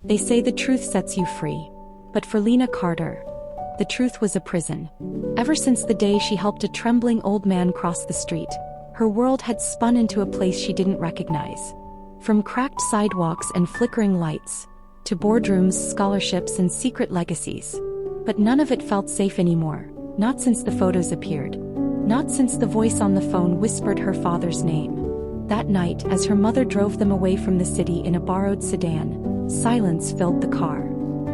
They say the truth sets you free. But for Lina Carter, the truth was a prison. Ever since the day she helped a trembling old man cross the street, her world had spun into a place she didn't recognize. From cracked sidewalks and flickering lights, to boardrooms, scholarships, and secret legacies. But none of it felt safe anymore, not since the photos appeared. Not since the voice on the phone whispered her father's name. That night, as her mother drove them away from the city in a borrowed sedan, silence filled the car.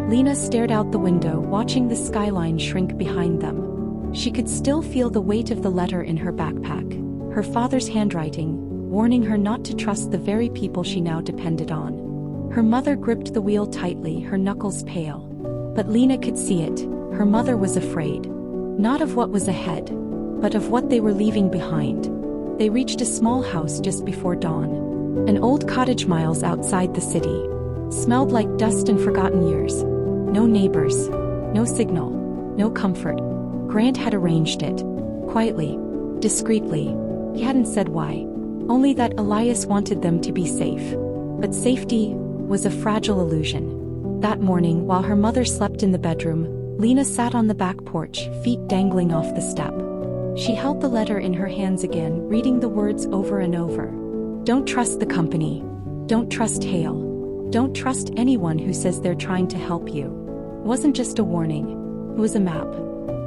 Lina stared out the window, watching the skyline shrink behind them. She could still feel the weight of the letter in her backpack, her father's handwriting, warning her not to trust the very people she now depended on. Her mother gripped the wheel tightly, her knuckles pale. But Lina could see it. Her mother was afraid. Not of what was ahead, but of what they were leaving behind. They reached a small house just before dawn. An old cottage miles outside the city. Smelled like dust and forgotten years. No neighbors. No signal. No comfort. Grant had arranged it. Quietly. Discreetly. He hadn't said why. Only that Elias wanted them to be safe. But safety was a fragile illusion. That morning, while her mother slept in the bedroom, Lina sat on the back porch, feet dangling off the step. She held the letter in her hands again, reading the words over and over. Don't trust the company. Don't trust Hale. Don't trust anyone who says they're trying to help you. It wasn't just a warning. It was a map.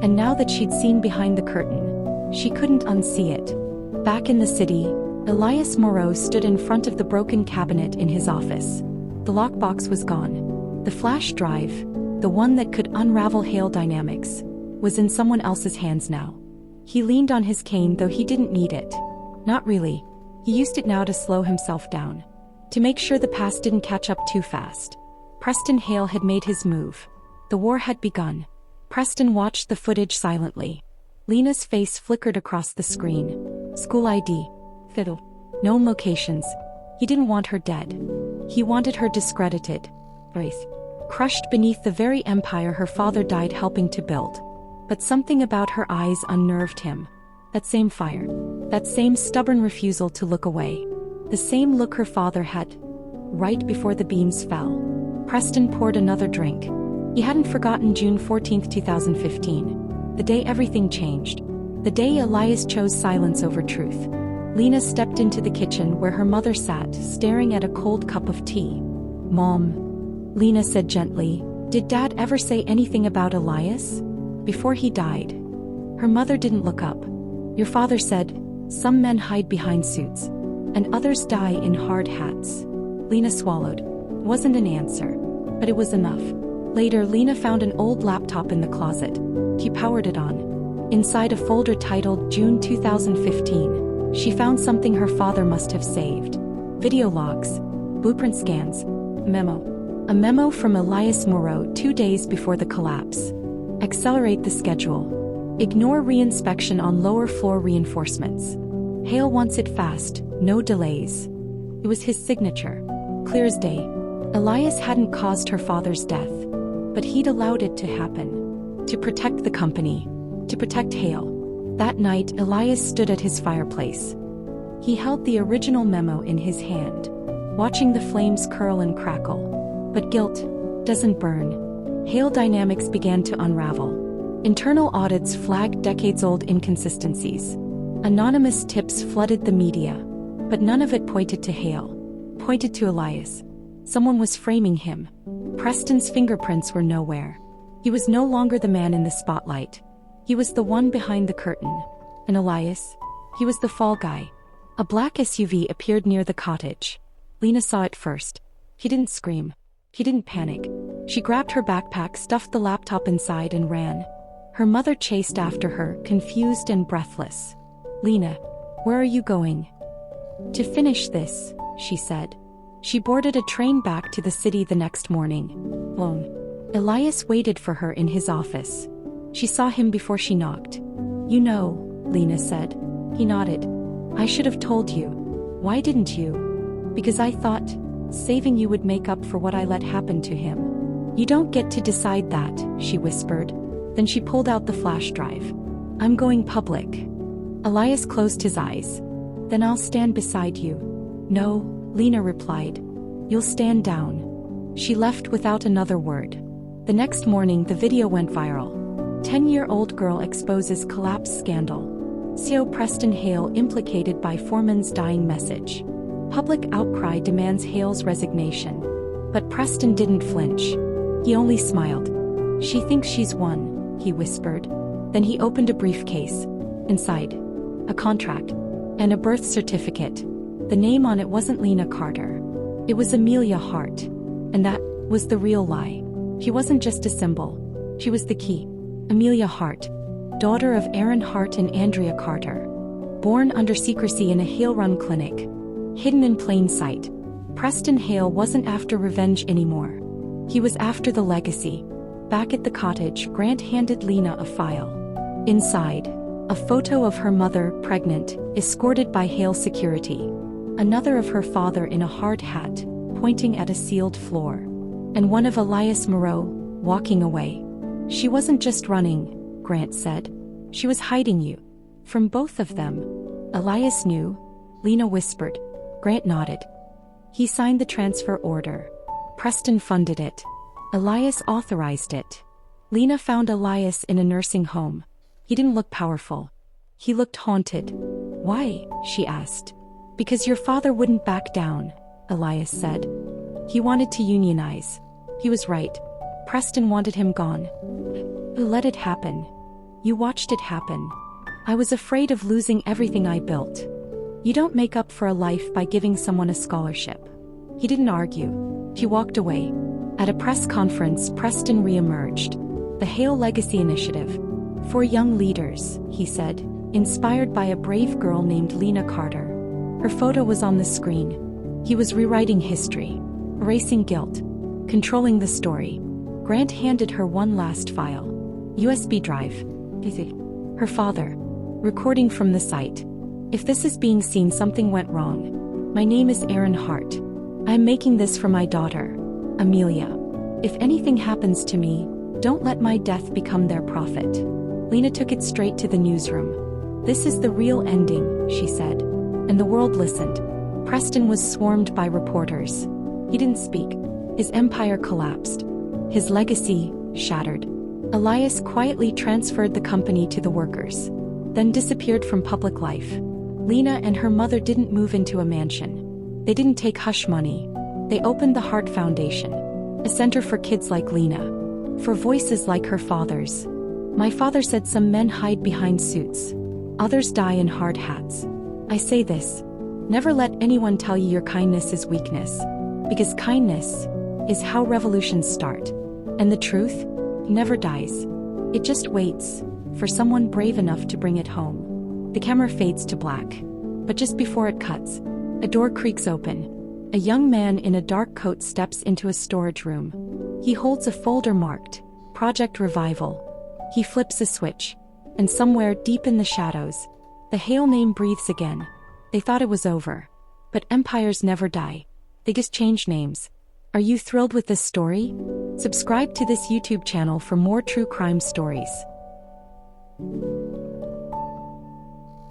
And now that she'd seen behind the curtain, she couldn't unsee it. Back in the city, Elias Moreau stood in front of the broken cabinet in his office. The lockbox was gone. The flash drive, the one that could unravel Hale Dynamics, was in someone else's hands now. He leaned on his cane, though he didn't need it. Not really. He used it now to slow himself down. To make sure the past didn't catch up too fast. Preston Hale had made his move. The war had begun. Preston watched the footage silently. Lina's face flickered across the screen. School ID. Fiddle. Known locations. He didn't want her dead. He wanted her discredited. Wraith. Crushed beneath the very empire her father died helping to build. But something about her eyes unnerved him. That same fire. That same stubborn refusal to look away. The same look her father had, right before the beams fell. Preston poured another drink. He hadn't forgotten June 14, 2015. The day everything changed. The day Elias chose silence over truth. Lina stepped into the kitchen where her mother sat, staring at a cold cup of tea. Mom, Lina said gently, did Dad ever say anything about Elias? Before he died. Her mother didn't look up. Your father said, some men hide behind suits. And others die in hard hats. Lina swallowed. Wasn't an answer. But it was enough. Later, Lina found an old laptop in the closet. She powered it on. Inside a folder titled June 2015, she found something her father must have saved. Video logs. Blueprint scans. Memo. A memo from Elias Moreau 2 days before the collapse. Accelerate the schedule. Ignore reinspection on lower floor reinforcements. Hale wants it fast, no delays. It was his signature. Clear as day. Elias hadn't caused her father's death. But he'd allowed it to happen. To protect the company. To protect Hale. That night, Elias stood at his fireplace. He held the original memo in his hand, watching the flames curl and crackle. But guilt doesn't burn. Hale Dynamics began to unravel. Internal audits flagged decades-old inconsistencies. Anonymous tips flooded the media, but none of it pointed to Hale. Pointed to Elias. Someone was framing him. Preston's fingerprints were nowhere. He was no longer the man in the spotlight. He was the one behind the curtain. And Elias? He was the fall guy. A black SUV appeared near the cottage. Lina saw it first. He didn't scream. He didn't panic. She grabbed her backpack, stuffed the laptop inside, and ran. Her mother chased after her, confused and breathless. Lina, where are you going? To finish this, she said. She boarded a train back to the city the next morning. Alone. Elias waited for her in his office. She saw him before she knocked. You know, Lina said. He nodded. I should have told you. Why didn't you? Because I thought saving you would make up for what I let happen to him. You don't get to decide that, she whispered. Then she pulled out the flash drive. I'm going public. Elias closed his eyes. Then I'll stand beside you. No, Lina replied. You'll stand down. She left without another word. The next morning, the video went viral. 10-year-old girl exposes collapse scandal. CEO Preston Hale implicated by foreman's dying message. Public outcry demands Hale's resignation. But Preston didn't flinch. He only smiled. "She thinks she's won," he whispered. Then he opened a briefcase. Inside, a contract and a birth certificate. The name on it wasn't Lina Carter. It was Amelia Hart. And that was the real lie. She wasn't just a symbol. She was the key. Amelia Hart, daughter of Aaron Hart and Andrea Carter. Born under secrecy in a Hale-run clinic. Hidden in plain sight. Preston Hale wasn't after revenge anymore. He was after the legacy. Back at the cottage, Grant handed Lina a file. Inside, a photo of her mother, pregnant, escorted by Hale security. Another of her father in a hard hat, pointing at a sealed floor. And one of Elias Moreau, walking away. "She wasn't just running," Grant said. "She was hiding you. From both of them." "Elias knew," Lina whispered. Grant nodded. "He signed the transfer order. Preston funded it. Elias authorized it." Lina found Elias in a nursing home. He didn't look powerful. He looked haunted. "Why?" she asked. "Because your father wouldn't back down," Elias said. "He wanted to unionize." He was right. Preston wanted him gone. "You let it happen. You watched it happen. I was afraid of losing everything I built." You don't make up for a life by giving someone a scholarship. He didn't argue. He walked away. At a press conference, Preston re-emerged. The Hale Legacy Initiative. "For young leaders," he said, inspired by a brave girl named Lina Carter. Her photo was on the screen. He was rewriting history, erasing guilt, controlling the story. Grant handed her one last file. USB drive. Her father. Recording from the site. "If this is being seen, something went wrong. My name is Aaron Hart. I'm making this for my daughter, Amelia. If anything happens to me, don't let my death become their profit." Lina took it straight to the newsroom. "This is the real ending," she said. And the world listened. Preston was swarmed by reporters. He didn't speak. His empire collapsed. His legacy shattered. Elias quietly transferred the company to the workers, then disappeared from public life. Lina and her mother didn't move into a mansion. They didn't take hush money. They opened the Hart Foundation, a center for kids like Lina, for voices like her father's. "My father said some men hide behind suits. Others die in hard hats. I say this, never let anyone tell you your kindness is weakness, because kindness is how revolutions start. And the truth never dies. It just waits for someone brave enough to bring it home." The camera fades to black. But just before it cuts, a door creaks open. A young man in a dark coat steps into a storage room. He holds a folder marked, Project Revival. He flips a switch. And somewhere deep in the shadows, the Hale name breathes again. They thought it was over. But empires never die. They just change names. Are you thrilled with this story? Subscribe to this YouTube channel for more true crime stories.